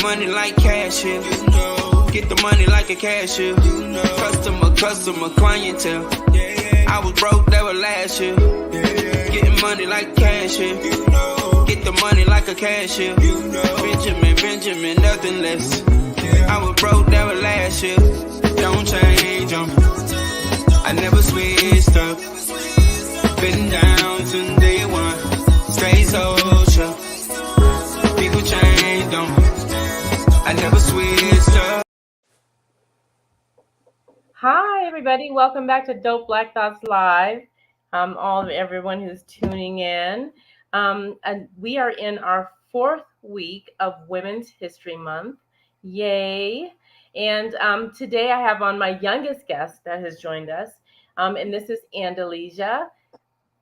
money like cashier. Get the money like a cashier. Customer, clientele. I was broke, that was last year. Getting money like cashier. Get the money like a cashier. Benjamin, nothing less. I was broke, that was last year. Don't change 'em. I never switched up. Been down since day one. Stay social. People change them. I never switched up. Hi, everybody. Welcome back to Dope Black Thoughts Live. Everyone who's tuning in. And we are in our 4th week of Women's History Month. Yay. And today I have on my youngest guest that has joined us. And this is Andalesia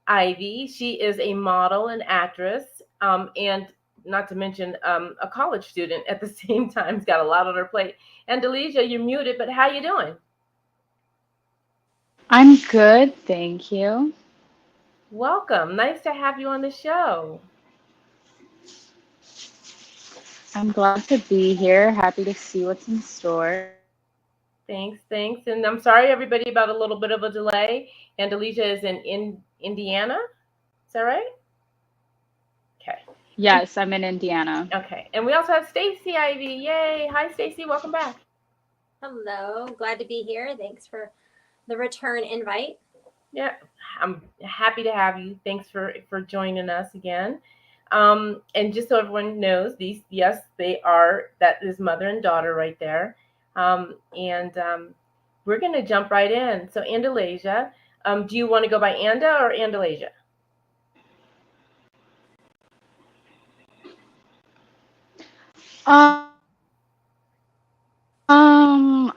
Ivey. She is a model and actress, and not to mention a college student at the same time. Has got a lot on her plate. Andalesia, you're muted, but how you doing? I'm good, thank you. Welcome. Nice to have you on the show. I'm glad to be here. Happy to see what's in store. Thanks. And I'm sorry, everybody, about a little bit of a delay. Andalesia is in Indiana. Is that right? Okay. Yes, I'm in Indiana. Okay. And we also have Stacy Ivey. Yay. Hi, Stacy. Welcome back. Hello. Glad to be here. Thanks for the return invite. Yeah, I'm happy to have you. Thanks for joining us again. And just so everyone knows, that is mother and daughter right there. We're going to jump right in. So Andalesia, do you want to go by Anda or Andalesia?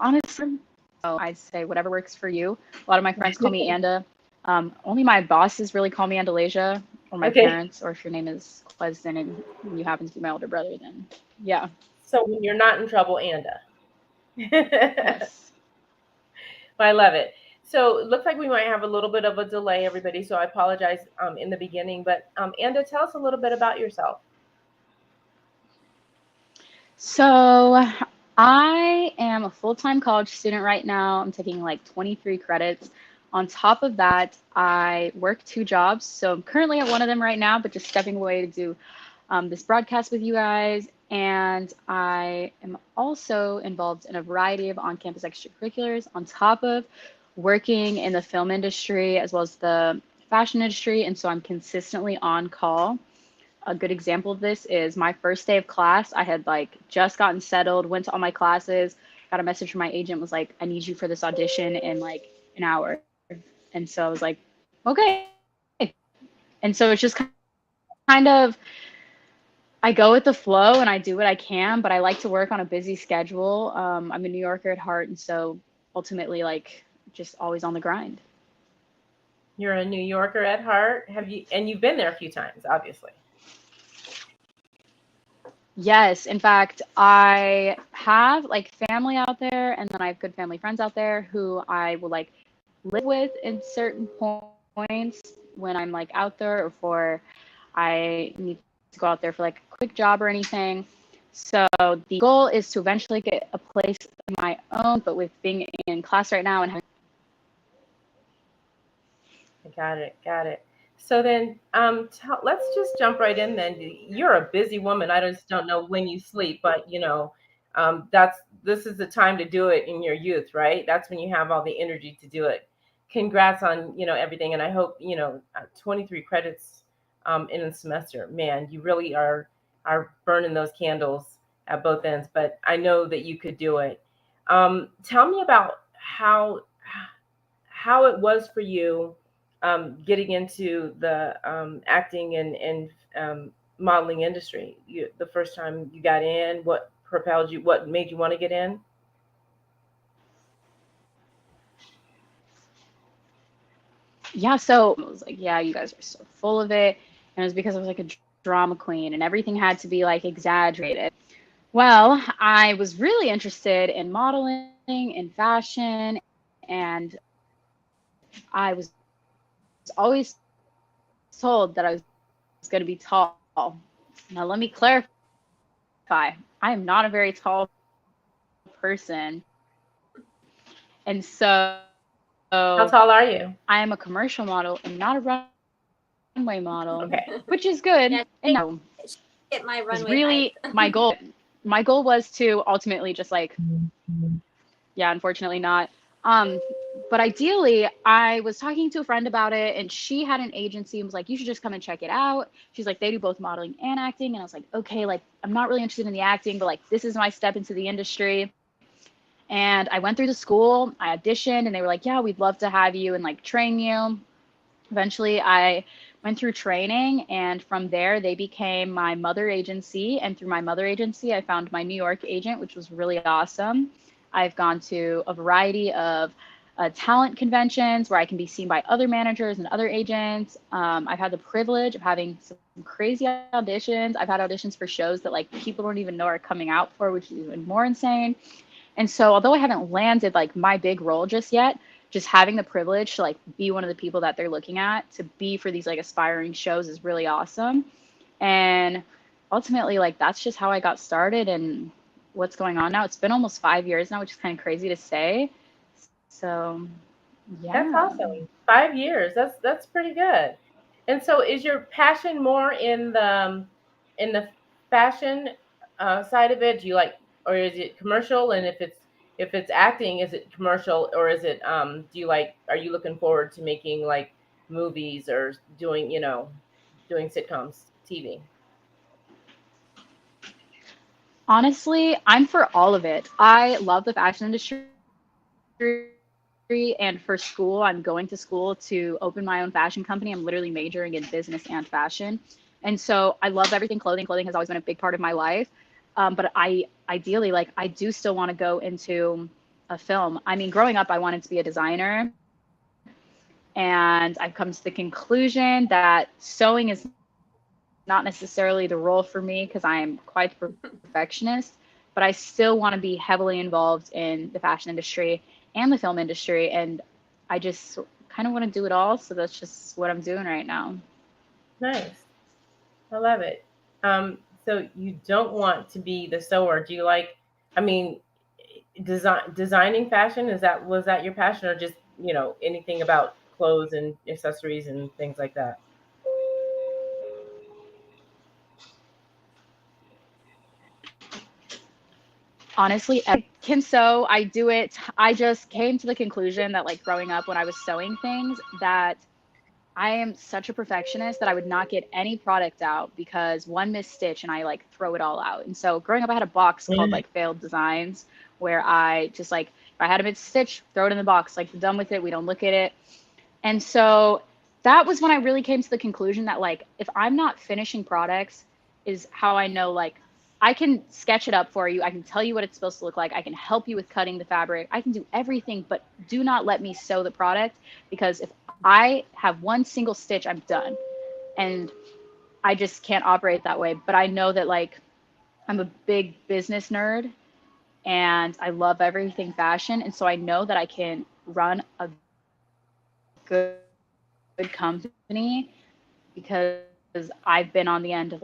Honestly, I'd say whatever works for you. A lot of my friends call me Anda. Only my bosses really call me Andalesia, or my parents, or if your name is Pleasant and you happen to be my older brother, then yeah. So when you're not in trouble, Anda. Yes. I love it. So it looks like we might have a little bit of a delay, everybody. So I apologize in the beginning. But Anda, tell us a little bit about yourself. So I am a full-time college student right now. I'm taking like 23 credits. On top of that, I work 2 jobs. So I'm currently at one of them right now, but just stepping away to do this broadcast with you guys. And I am also involved in a variety of on-campus extracurriculars on top of working in the film industry as well as the fashion industry. And so I'm consistently on call. A good example of this is my first day of class. I had just gotten settled, went to all my classes, got a message from my agent, was like, I need you for this audition in an hour. And so I was like, okay. And so it's just kind of, I go with the flow and I do what I can, but I like to work on a busy schedule. I'm a New Yorker at heart. And so ultimately just always on the grind. You're a New Yorker at heart. You've been there a few times, obviously. Yes, in fact, I have family out there, and then I have good family friends out there who I will live with in certain points when I'm out there, or for I need to go out there for a quick job or anything. So the goal is to eventually get a place of my own, but with being in class right now and having. Got it. So then, let's just jump right in then. You're a busy woman. I just don't know when you sleep, but this is the time to do it in your youth, right? That's when you have all the energy to do it. Congrats on, everything. And I hope, 23 credits in a semester, man, you really are burning those candles at both ends, but I know that you could do it. Tell me about how it was for you getting into the acting and modeling industry. The first time you got in, what propelled you? What made you want to get in? Yeah, so it was you guys are so full of it. And it was because I was a drama queen and everything had to be exaggerated. Well, I was really interested in modeling and fashion, and I was always told that I was going to be tall. Now, let me clarify. I am not a very tall person. And so How tall are you? I am a commercial model and not a runway model, which is Okay. good. And Yeah, no, get my because runway really height. my goal was to ultimately just like, yeah, unfortunately not. Um, but ideally, I was talking to a friend about it, and she had an agency and was like, "You should just come and check it out." She's like, "They do both modeling and acting," and I was like, "Okay, like I'm not really interested in the acting, but like this is my step into the industry." And I went through the school, I auditioned, and they were like, "Yeah, we'd love to have you and like train you." Eventually, I went through training, and from there, they became my mother agency. And through my mother agency, I found my New York agent, which was really awesome. I've gone to a variety of talent conventions where I can be seen by other managers and other agents. I've had the privilege of having some crazy auditions. I've had auditions for shows that like people don't even know are coming out for, which is even more insane. And so, although I haven't landed like my big role just yet, just having the privilege to like be one of the people that they're looking at to be for these like aspiring shows is really awesome. And ultimately, like that's just how I got started and what's going on now. It's been almost 5 years now, which is kind of crazy to say. So, That's yeah. awesome. 5 years. That's pretty good. And so, is your passion more in the fashion side of it? Do you like, or is it commercial? And if it's acting, is it commercial, or is it do you like? Are you looking forward to making like movies or doing doing sitcoms, TV? Honestly, I'm for all of it. I love the fashion industry, and for school, I'm going to school to open my own fashion company. I'm literally majoring in business and fashion. And so I love everything clothing. Clothing has always been a big part of my life. But ideally, like I do still want to go into a film. I mean, growing up, I wanted to be a designer, and I've come to the conclusion that sewing is not necessarily the role for me because I am quite the perfectionist, but I still want to be heavily involved in the fashion industry and the film industry. And I just kind of want to do it all. So that's just what I'm doing right now. Nice. I love it. So you don't want to be the sewer. Do you like? I mean, designing fashion, is that was that your passion, or just anything about clothes and accessories and things like that? Honestly, I can sew, I do it. I just came to the conclusion that like growing up when I was sewing things that I am such a perfectionist that I would not get any product out because one missed stitch and I like throw it all out. And so growing up, I had a box called Mm. like failed designs where I just like, if I had a missed stitch, throw it in the box, like we're done with it. We don't look at it. And so that was when I really came to the conclusion that like, if I'm not finishing products is how I know like I can sketch it up for you. I can tell you what it's supposed to look like. I can help you with cutting the fabric. I can do everything, but do not let me sew the product because if I have one single stitch, I'm done. And I just can't operate that way. But I know that like I'm a big business nerd and I love everything fashion. And so I know that I can run a good company because I've been on the end of like not being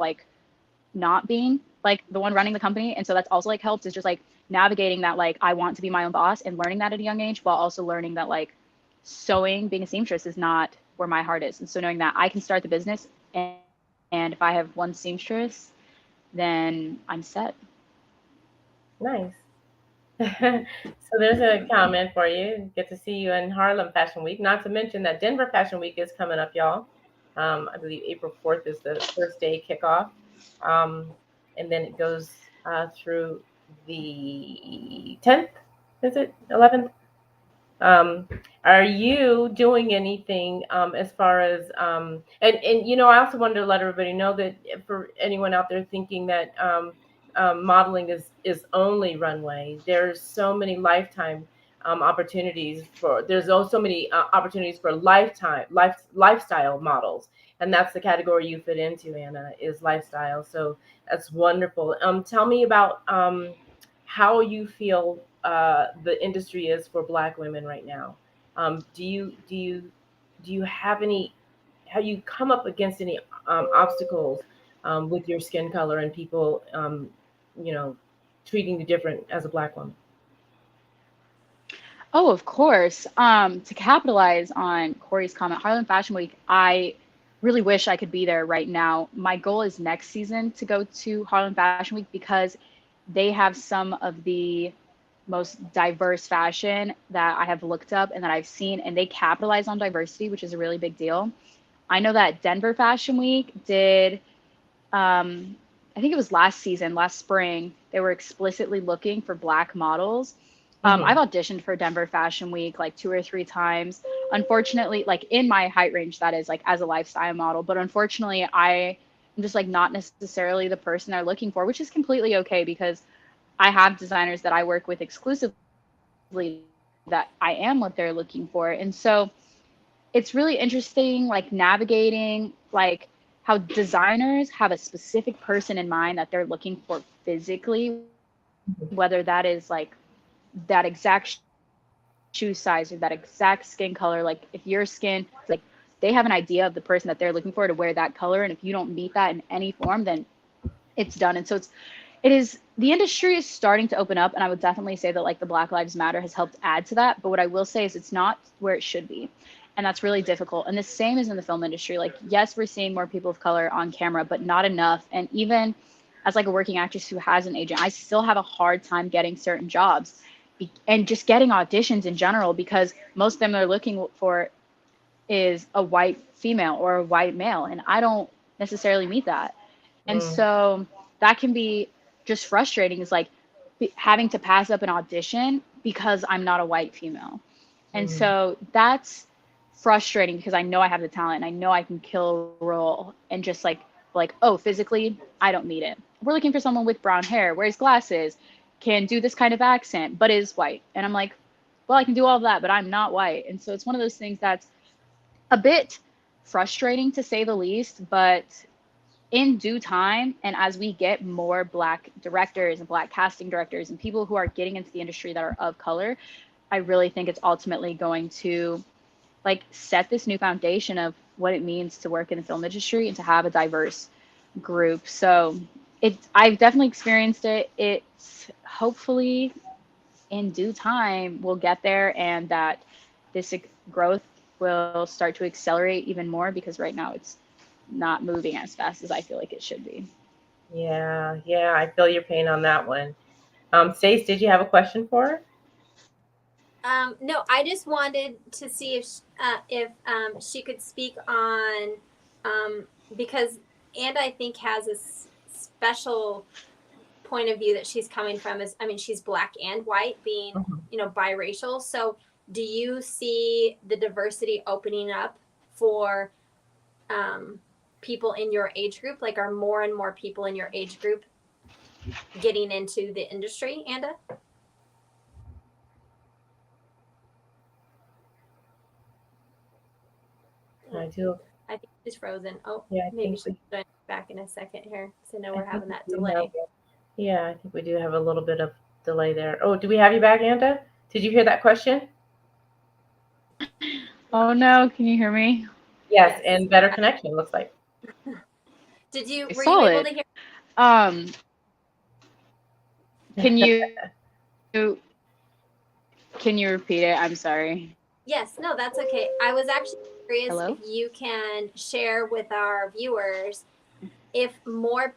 like the one running the company. And so that's also like helped is just like navigating that like I want to be my own boss and learning that at a young age while also learning that like sewing, being a seamstress is not where my heart is. And so knowing that I can start the business and if I have one seamstress, then I'm set. Nice. So there's a comment for you. Get to see you in Harlem Fashion Week. Not to mention that Denver Fashion Week is coming up, y'all. I believe April 4th is the first day kickoff. Um, and then it goes through the 10th, is it? 11th? Um, are you doing anything as far as and I also wanted to let everybody know that for anyone out there thinking that modeling is only runway, there's so many lifetime opportunities for there's also so many opportunities for lifestyle models, and that's the category you fit into, Anna, is lifestyle. So that's wonderful. Tell me about how you feel the industry is for Black women right now. Do you have any? Have you come up against any obstacles with your skin color and people, treating you different as a Black woman? Oh, of course. To capitalize on Corey's comment, Harlem Fashion Week, I really wish I could be there right now. My goal is next season to go to Harlem Fashion Week because they have some of the most diverse fashion that I have looked up and that I've seen, and they capitalize on diversity, which is a really big deal. I know that Denver Fashion Week did, I think it was last season, last spring, they were explicitly looking for Black models. I've Hmm. auditioned for Denver Fashion Week like 2 or 3 times. Unfortunately, like in my height range, that is like as a lifestyle model. But unfortunately, I'm just like not necessarily the person they're looking for, which is completely okay because I have designers that I work with exclusively that I am what they're looking for. And so it's really interesting, like navigating like how designers have a specific person in mind that they're looking for physically, whether that is like that exact shoe size or that exact skin color. Like if your skin, like they have an idea of the person that they're looking for to wear that color. And if you don't meet that in any form, then it's done. And so it is, the industry is starting to open up. And I would definitely say that like the Black Lives Matter has helped add to that. But what I will say is it's not where it should be. And that's really difficult. And the same is in the film industry. Like, yes, we're seeing more people of color on camera, but not enough. And even as like a working actress who has an agent, I still have a hard time getting certain jobs and just getting auditions in general because most of them they're looking for is a white female or a white male, and I don't necessarily meet that. And Mm. so that can be just frustrating, is like having to pass up an audition because I'm not a white female. And Mm. so that's frustrating because I know I have the talent and I know I can kill a role and just like, oh, physically, I don't need it. We're looking for someone with brown hair, wears glasses, can do this kind of accent, but is white. And I'm like, well, I can do all of that, but I'm not white. And so it's one of those things that's a bit frustrating to say the least, but in due time, and as we get more Black directors and Black casting directors and people who are getting into the industry that are of color, I really think it's ultimately going to like set this new foundation of what it means to work in the film industry and to have a diverse group. So I've definitely experienced it. It's hopefully in due time we'll get there and that this growth will start to accelerate even more because right now it's not moving as fast as I feel like it should be. Yeah, yeah, I feel your pain on that one. Stace, did you have a question for her? No, I just wanted to see if she could speak on because and I think has a special point of view that she's coming from is, I mean, she's Black and white, being, Mhm. biracial. So do you see the diversity opening up for people in your age group? Like, are more and more people in your age group getting into the industry, Anda? I do. I think she's frozen. Oh, Yeah, I maybe think she'll we. join back in a second here. So I know I we're think having we that do have. delay. Yeah, I think we do have a little bit of delay there. Oh, do we have you back, Anda? Did you hear that question? Oh no, can you hear me? Yes, Yes. and better connection looks like. Were you able Solid. to hear? Um, can you can you repeat it? I'm sorry. Yes, no, that's okay. I was actually curious if Hello? you can share with our viewers if more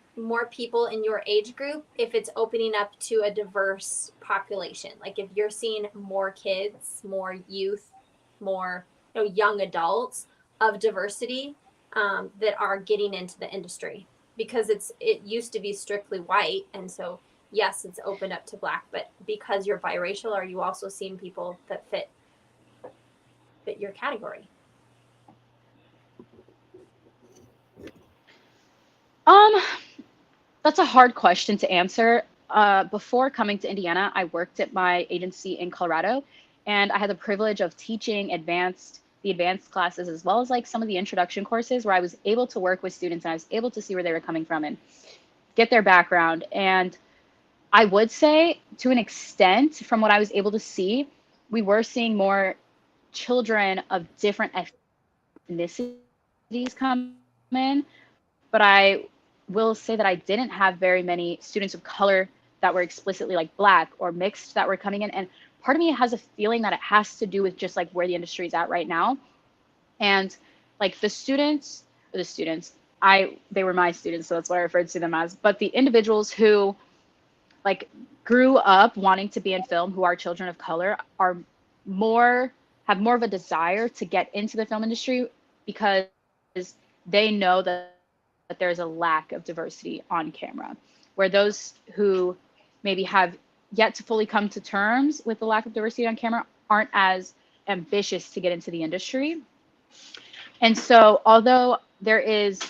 people in your age group, if it's opening up to a diverse population. Like if you're seeing more kids, more youth, more young adults of diversity that are getting into the industry, because it used to be strictly white, and so yes, it's opened up to Black, but because you're biracial, are you also seeing people that fit your category? Um, that's a hard question to answer. Before coming to Indiana, I worked at my agency in Colorado, and I had the privilege of teaching the advanced classes as well as like some of the introduction courses where I was able to work with students and I was able to see where they were coming from and get their background. And I would say, to an extent, from what I was able to see, we were seeing more children of different ethnicities come in, but I will say that I didn't have very many students of color that were explicitly like Black or mixed that were coming in. And part of me has a feeling that it has to do with just like where the industry is at right now. And like they were my students, so that's what I referred to them as. But the individuals who like grew up wanting to be in film, who are children of color, are have more of a desire to get into the film industry because they know that there's a lack of diversity on camera, where those who maybe have yet to fully come to terms with the lack of diversity on camera aren't as ambitious to get into the industry. And so although there is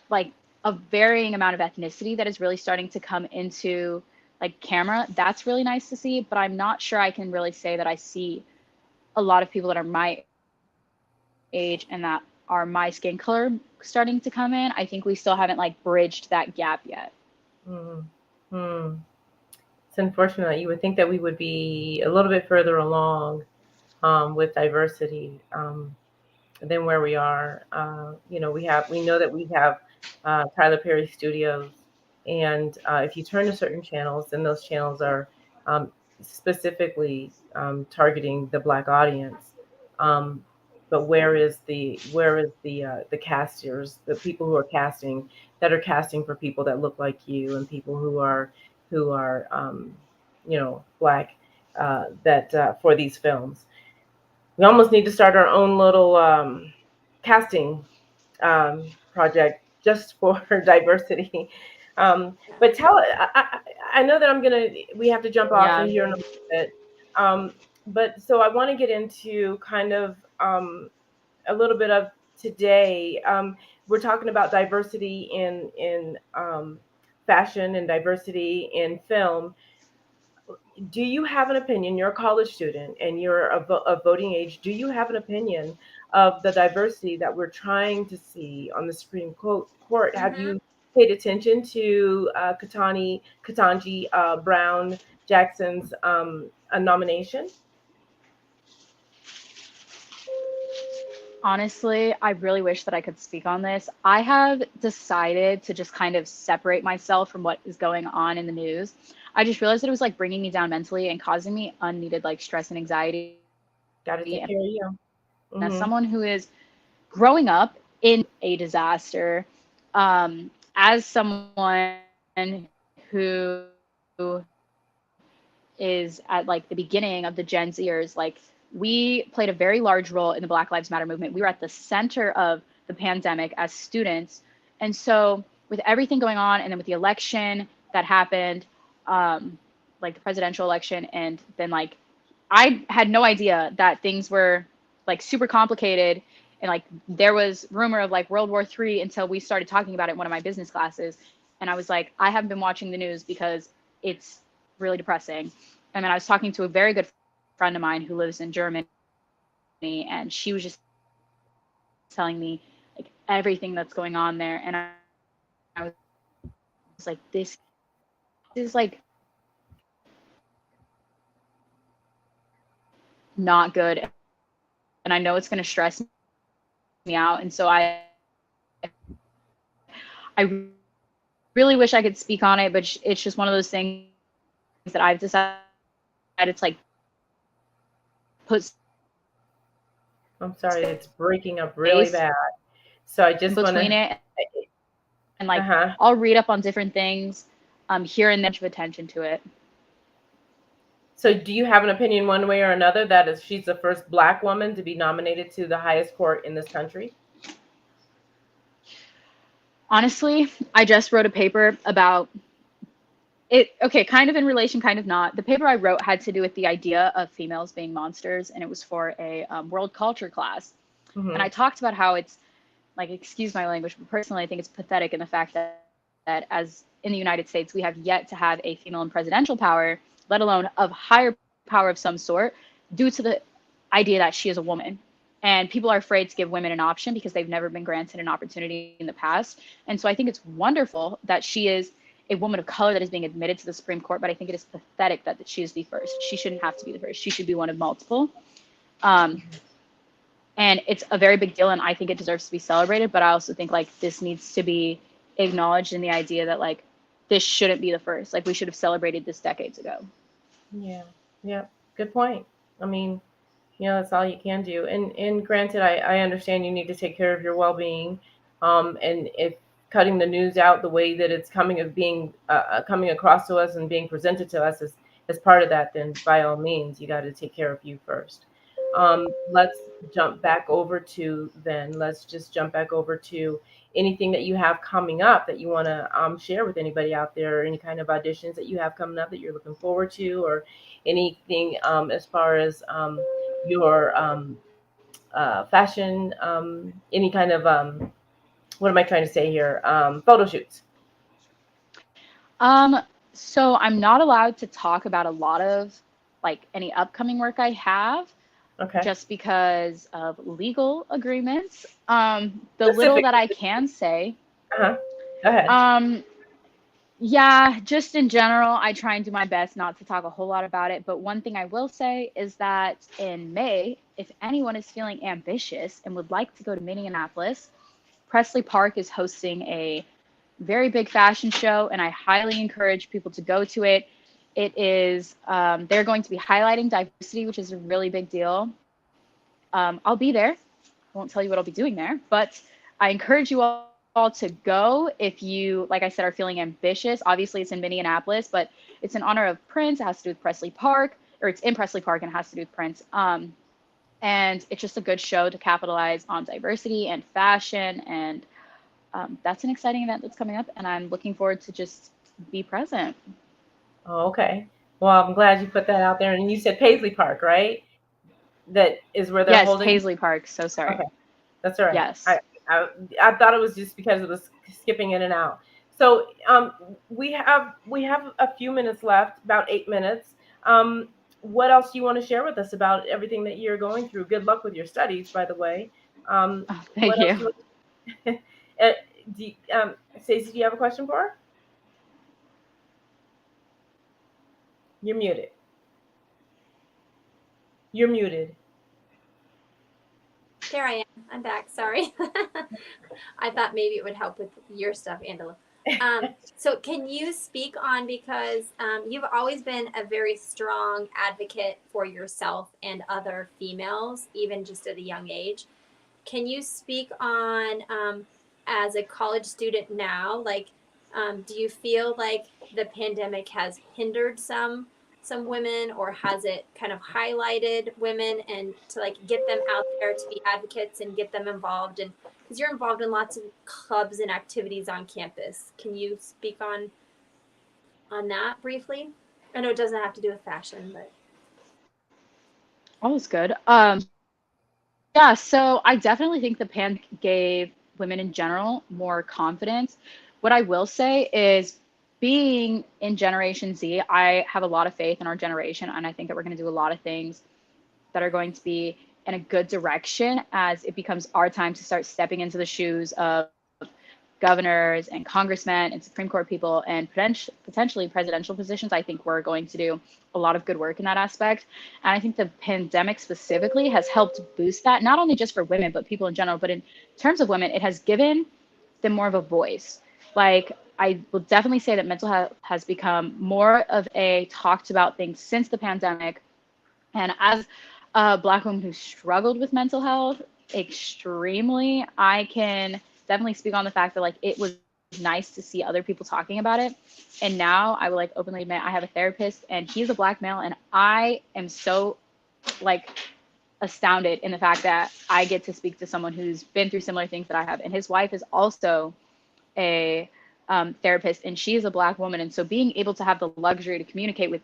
like a varying amount of ethnicity that is really starting to come into like camera, that's really nice to see, but I'm not sure I can really say that I see a lot of people that are my age and that are my skin color starting to come in. I think we still haven't like bridged that gap yet. Mm-hmm. It's unfortunate. You would think that we would be a little bit further along with diversity than where we are. We know that we have Tyler Perry Studios, and if you turn to certain channels, then those channels are specifically targeting the Black audience. But where is the casters, the people who are casting for people that look like you and people who are Black that for these films? We almost need to start our own little casting project just for diversity. But I know that we have to jump off of here in a little bit. But so I want to get into kind of a little bit of today. We're talking about diversity in fashion and diversity in film. Do you have an opinion? You're a college student and you're of voting age. Do you have an opinion of the diversity that we're trying to see on the Supreme Court? Mm-hmm. Have you paid attention to Ketanji Brown Jackson's nomination? Honestly, I really wish that I could speak on this. I have decided to just kind of separate myself from what is going on in the news. I just realized that it was like bringing me down mentally and causing me unneeded like stress and anxiety. Got to take care of you. Mm-hmm. As someone who is growing up in a disaster, as someone who is at like the beginning of the Gen Zers, like we played a very large role in the Black Lives Matter movement. We were at the center of the pandemic as students. And so with everything going on, and then with the election that happened, like the presidential election, and then like I had no idea that things were like super complicated, and like there was rumor of like World War III until we started talking about it in one of my business classes. And I was like, I haven't been watching the news because it's really depressing. And then I was talking to a very good friend of mine who lives in Germany, and she was just telling me like everything that's going on there. And I was like, this is like not good. And I know it's going to stress me out. And so I really wish I could speak on it, but it's just one of those things that I've decided to like put. I'm sorry, it's breaking up really bad. So I just want between it and like I'll read up on different things here and there of attention to it. So do you have an opinion one way or another that is she's the first Black woman to be nominated to the highest court in this country? Honestly, I just wrote a paper about it. Okay, kind of in relation, kind of not. The paper I wrote had to do with the idea of females being monsters, and it was for a world culture class. Mm-hmm. And I talked about how it's like, excuse my language, but personally, I think it's pathetic in the fact that as in the United States, we have yet to have a female in presidential power, let alone of higher power of some sort, due to the idea that she is a woman. And people are afraid to give women an option because they've never been granted an opportunity in the past. And so I think it's wonderful that she is a woman of color that is being admitted to the Supreme Court, but I think it is pathetic that she is the first. She shouldn't have to be the first. She should be one of multiple. And it's a very big deal, and I think it deserves to be celebrated, but I also think like this needs to be acknowledged in the idea that like this shouldn't be the first. Like we should have celebrated this decades ago. Yeah. Yeah. Good point. I mean, that's all you can do. And granted, I understand you need to take care of your well-being. And if cutting the news out the way that it's coming across to us and being presented to us as part of that, then by all means, you got to take care of you first. Let's jump back over to then. Let's just jump back over to anything that you have coming up that you want to share with anybody out there, or any kind of auditions that you have coming up that you're looking forward to, or anything as far as your fashion, any kind of what am I trying to say here? Photo shoots. Um, so I'm not allowed to talk about a lot of like any upcoming work I have, Okay. just because of legal agreements. The little that Specifically. I can say, Uh-huh. Go ahead. yeah, just in general, I try and do my best not to talk a whole lot about it. But one thing I will say is that in May, if anyone is feeling ambitious and would like to go to Minneapolis, Presley Park is hosting a very big fashion show, and I highly encourage people to go to it. It is, they're going to be highlighting diversity, which is a really big deal. I'll be there. I won't tell you what I'll be doing there, but I encourage you all to go if you, like I said, are feeling ambitious. Obviously, it's in Minneapolis, but it's in honor of Prince. It has to do with Presley Park, or it's in Presley Park and it has to do with Prince. And it's just a good show to capitalize on diversity and fashion. And that's an exciting event that's coming up, and I'm looking forward to just be present. Oh, okay. Well, I'm glad you put that out there. And you said Paisley Park, right? That is where they're Yes, holding. Paisley Park. So sorry. Okay, that's all right. Yes. I thought it was just because it was skipping in and out. So we have a few minutes left, about 8 minutes. What else do you want to share with us about everything that you're going through? Good luck with your studies, by the way. Oh, What thank else you. do you uh, do you, Stacey, do you have a question for her? You're muted. You're muted. There I am. I'm back. Sorry. I thought maybe it would help with your stuff, Angela. So can you speak on, because you've always been a very strong advocate for yourself and other females, even just at a young age. Can you speak on, as a college student now, like, do you feel like the pandemic has hindered some women, or has it kind of highlighted women, and to like get them out there to be advocates and get them involved? And because you're involved in lots of clubs and activities on campus, can you speak on that briefly? I know it doesn't have to do with fashion, but All is good. Yeah, so I definitely think the pan gave women in general more confidence. What I will say is, being in Generation Z, I have a lot of faith in our generation, and I think that we're going to do a lot of things that are going to be in a good direction as it becomes our time to start stepping into the shoes of governors and congressmen and Supreme Court people and potentially presidential positions. I think we're going to do a lot of good work in that aspect. And I think the pandemic specifically has helped boost that, not only just for women, but people in general. But in terms of women, it has given them more of a voice. Like, I will definitely say that mental health has become more of a talked about thing since the pandemic. And as a Black woman who struggled with mental health extremely, I can definitely speak on the fact that like it was nice to see other people talking about it. And now I will like openly admit I have a therapist, and he's a Black male, and I am so like astounded in the fact that I get to speak to someone who's been through similar things that I have. And his wife is also a therapist, and she is a Black woman. And so being able to have the luxury to communicate with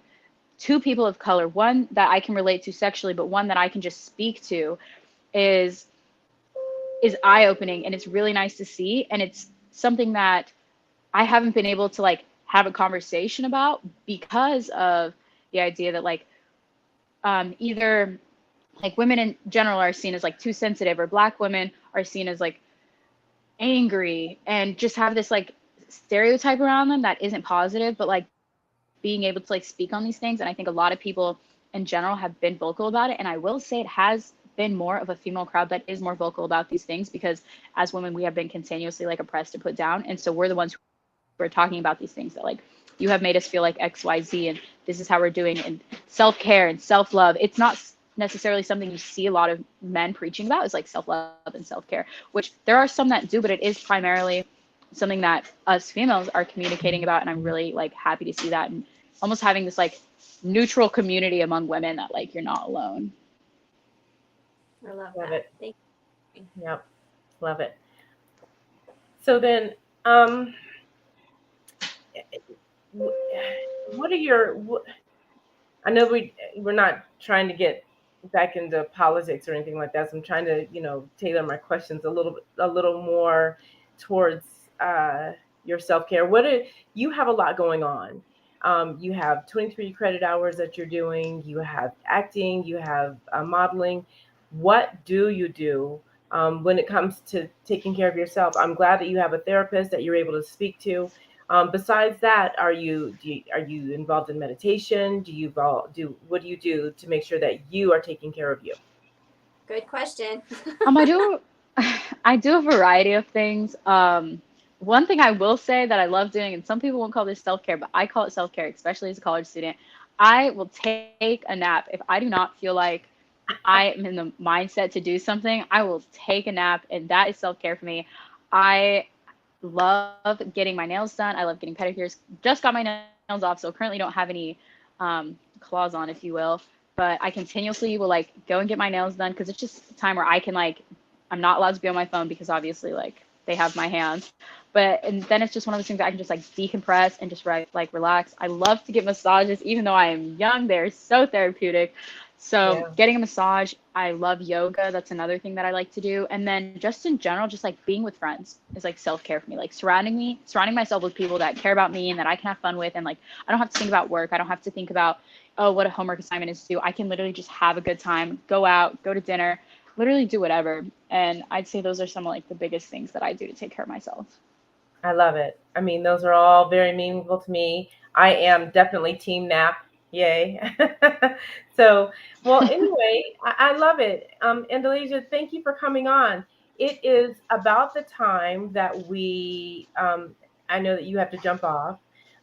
two people of color, one that I can relate to sexually, but one that I can just speak to, is eye-opening, and it's really nice to see. And it's something that I haven't been able to like have a conversation about because of the idea that like either like women in general are seen as like too sensitive, or Black women are seen as like angry, and just have this like stereotype around them that isn't positive. But like being able to like speak on these things, and I think a lot of people in general have been vocal about it. And I will say it has been more of a female crowd that is more vocal about these things, because as women we have been continuously like oppressed and put down, and so we're the ones we're talking about these things that like you have made us feel like XYZ and this is how we're doing, and self-care and self-love. It's not necessarily something you see a lot of men preaching about, is like self-love and self-care, which there are some that do, but it is primarily something that us females are communicating about. And I'm really like happy to see that, and almost having this like neutral community among women that like you're not alone. I love Love that. it. Thank you. Yep. Love it. So then, what are your, I know we're not trying to get back into politics or anything like that. So I'm trying to, tailor my questions a little more towards your self-care. You have a lot going on. You have 23 credit hours that you're doing. You have acting. You have modeling. What do you do when it comes to taking care of yourself? I'm glad that you have a therapist that you're able to speak to. Besides that, are you involved in meditation? What do you do to make sure that you are taking care of you? Good question. I do I do a variety of things. One thing I will say that I love doing, and some people won't call this self-care, but I call it self-care, especially as a college student. I will take a nap. If I do not feel like I am in the mindset to do something, I will take a nap, and that is self-care for me. I love getting my nails done. I love getting pedicures. Just got my nails off, so currently don't have any claws on, if you will. But I continuously will like go and get my nails done because it's just a time where I can like, I'm not allowed to be on my phone because obviously like they have my hands. And then it's just one of those things that I can just like decompress and just like relax. I love to get massages, even though I am young. They're so therapeutic. So Yeah. getting a massage, I love yoga. That's another thing that I like to do. And then just in general, just like being with friends is like self-care for me. Like surrounding myself with people that care about me and that I can have fun with. And like, I don't have to think about work. I don't have to think about, oh, what a homework assignment is to do. I can literally just have a good time, go out, go to dinner, literally do whatever. And I'd say those are some of like the biggest things that I do to take care of myself. I love it. I mean, those are all very meaningful to me. I am definitely team nap. Yay. So, well, anyway, I love it. Andalasia, thank you for coming on. It is about the time that I know that you have to jump off.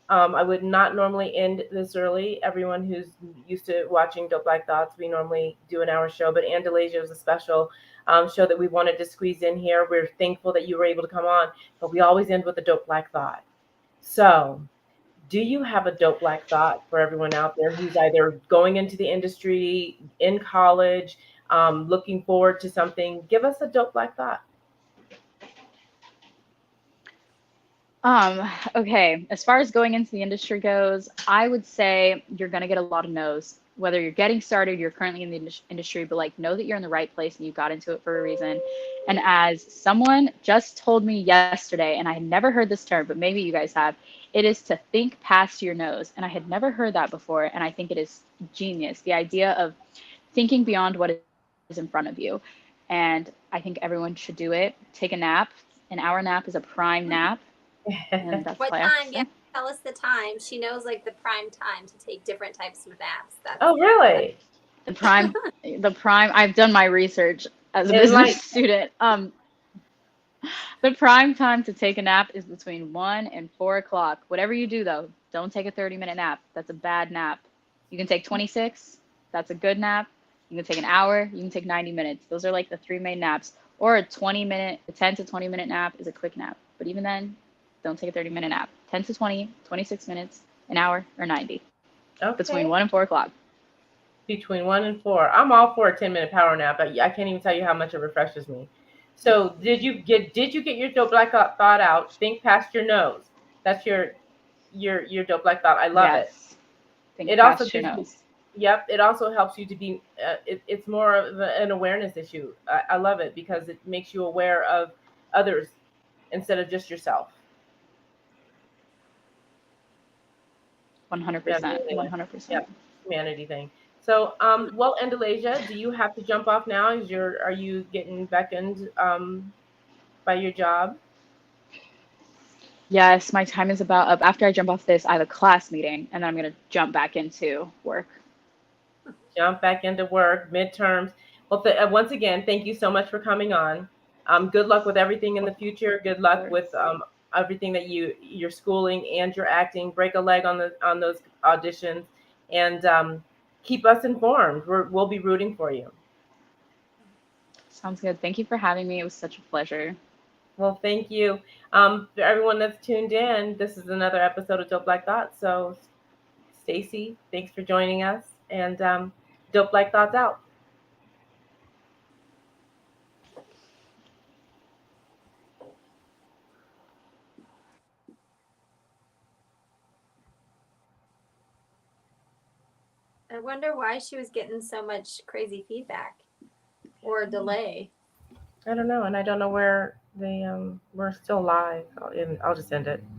I would not normally end this early. Everyone who's used to watching Dope Black Thoughts, we normally do an hour show, but Andalasia was a special show that we wanted to squeeze in here. We're thankful that you were able to come on, but we always end with a Dope Black Thought. So, do you have a dope black thought for everyone out there who's either going into the industry, in college, looking forward to something? Give us a dope black thought. Okay, as far as going into the industry goes, I would say you're going to get a lot of no's. Whether you're getting started, you're currently in the industry, but like know that you're in the right place and you got into it for a reason. And as someone just told me yesterday, and I had never heard this term, but maybe you guys have, it is to think past your nose. And I had never heard that before, and I think it is genius. The idea of thinking beyond what is in front of you. And I think everyone should do it. Take a nap. An hour nap is a prime nap. And that's What why I have to time? say. Yeah, tell us the time. She knows like the prime time to take different types of naps. Oh, really? The prime, I've done my research as a And like, business student. The prime time to take a nap is between 1 and 4 o'clock. Whatever you do, though, don't take a 30-minute nap. That's a bad nap. You can take 26. That's a good nap. You can take an hour. You can take 90 minutes. Those are like the three main naps. Or a 10 to 20-minute nap is a quick nap. But even then, don't take a 30-minute nap. 10 to 20, 26 minutes, an hour, or 90. Between okay, 1 and 4 o'clock. between 1 and 4. I'm all for a 10-minute power nap. I can't even tell you how much it refreshes me. So, did you get your dope black thought out? Think past your nose. That's your dope black thought. I love it. Yes. Think It also past your gives you, nose. yep, it also helps you to be, it's more of an awareness issue. I love it because it makes you aware of others instead of just yourself. 100%. Yeah, 100%. yep, humanity thing. So, well, Andalasia, do you have to jump off now? Are you getting beckoned by your job? Yes, my time is about up. After I jump off this, I have a class meeting, and then I'm going to jump back into work. Jump back into work, midterms. Well, once again, thank you so much for coming on. Good luck with everything in the future. Good luck with everything that your schooling and your acting. Break a leg on those auditions, and keep us informed. We'll be rooting for you. Sounds good. Thank you for having me. It was such a pleasure. Well, thank you. For everyone that's tuned in, this is another episode of Dope Black Thoughts. So, Stacy, thanks for joining us, and Dope Black Thoughts out. I wonder why she was getting so much crazy feedback or delay. I don't know, and I don't know where we're still live. I'll just end it.